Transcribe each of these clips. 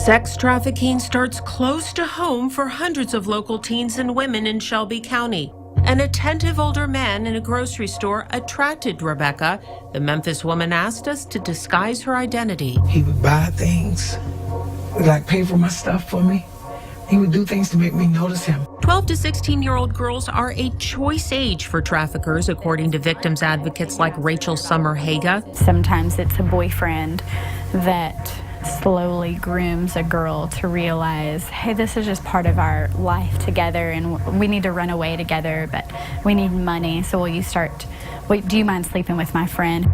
Sex trafficking starts close to home for hundreds of local teens and women in Shelby County. An attentive older man in a grocery store attracted Rebecca. The Memphis woman asked us to disguise her identity. He would buy things, like pay for my stuff for me. He would do things to make me notice him. 12 to 16-year-old girls are a choice age for traffickers, according to victims advocates like Rachel Summer Haga. Sometimes it's a boyfriend that slowly grooms a girl to realize, hey, this is just part of our life together and we need to run away together, but we need money, so will you wait, do you mind sleeping with my friend?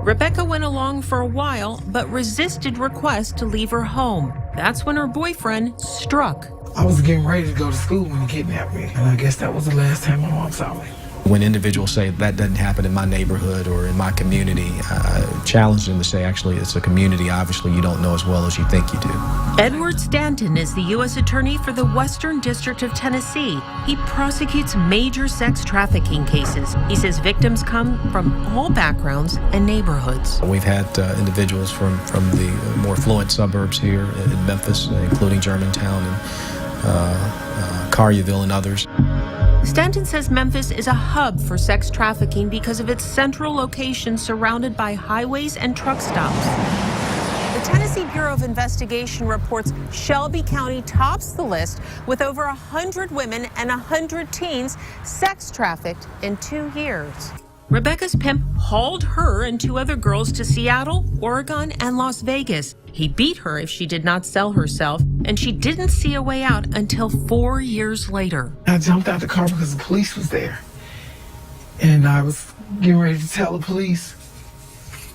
Rebecca went along for a while, but resisted requests to leave her home. That's when her boyfriend struck. I was getting ready to go to school when he kidnapped me, and I guess that was the last time my mom saw me. When individuals say that doesn't happen in my neighborhood or in my community, I challenge them to say, actually, it's a community obviously you don't know as well as you think you do. Edward Stanton is the U.S. Attorney for the Western District of Tennessee. He prosecutes major sex trafficking cases. He says victims come from all backgrounds and neighborhoods. We've had individuals from the more affluent suburbs here in Memphis, including Germantown and Collierville and others. Stanton says Memphis is a hub for sex trafficking because of its central location surrounded by highways and truck stops. The Tennessee Bureau of Investigation reports Shelby County tops the list with over 100 women and 100 teens sex trafficked in 2 years. Rebecca's pimp hauled her and 2 other girls to Seattle, Oregon, and Las Vegas. He beat her if she did not sell herself, and she didn't see a way out until 4 years later. I jumped out the car because the police was there, and I was getting ready to tell the police.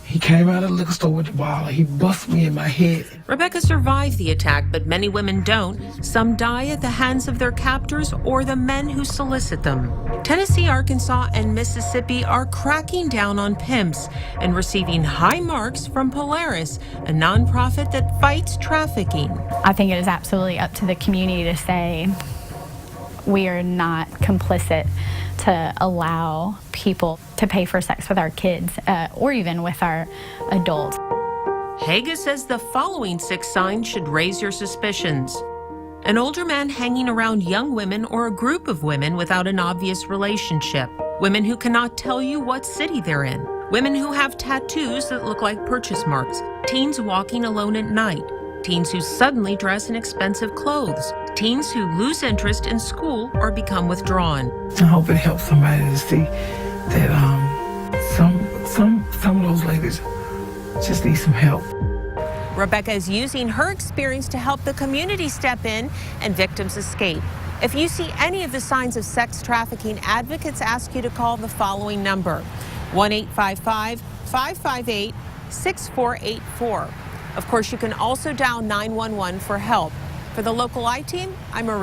He came out of the liquor store with the bottle. He busted me in my head. Rebecca survived the attack, but many women don't. Some die at the hands of their captors or the men who solicit them. Tennessee, Arkansas, and Mississippi are cracking down on pimps and receiving high marks from Polaris, a nonprofit that fights trafficking. I think it is absolutely up to the community to say we are not complicit to allow people to pay for sex with our kids or even with our adults. Haga says the following 6 signs should raise your suspicions. An older man hanging around young women or a group of women without an obvious relationship. Women who cannot tell you what city they're in. Women who have tattoos that look like purchase marks. Teens walking alone at night. Teens who suddenly dress in expensive clothes. Teens who lose interest in school or become withdrawn. I hope it helps somebody to see that some of those ladies just need some help. Rebecca is using her experience to help the community step in and victims escape. If you see any of the signs of sex trafficking, advocates ask you to call the following number, 1-855-558-6484. Of course, you can also dial 911 for help. For the local I-Team, I'm Marie.